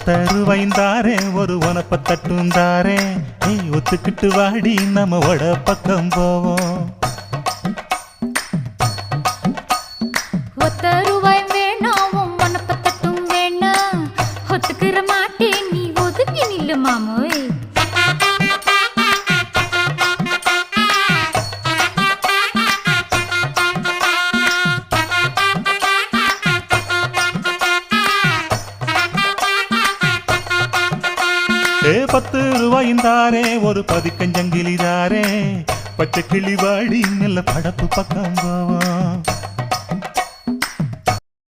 ஒத்தருவைந்தாரே ஒரு உனப்ப தட்டுந்தாரே ஒத்துக்கிட்டு வாடி நம்ம வட பக்கம் போவோம். ஒத்தருவாய் வேணாம் உனப்ப தட்டும் வேணாம் ஒத்துக்கிற மாட்டே நீ ஒதுங்கி நில்லு மாமோய். ₹10 ஒரு பதிக்கஞ்சங்கிலிதாரே பச்சை கிளி வாடி நல்ல படப்பு பக்கம் போவோம்.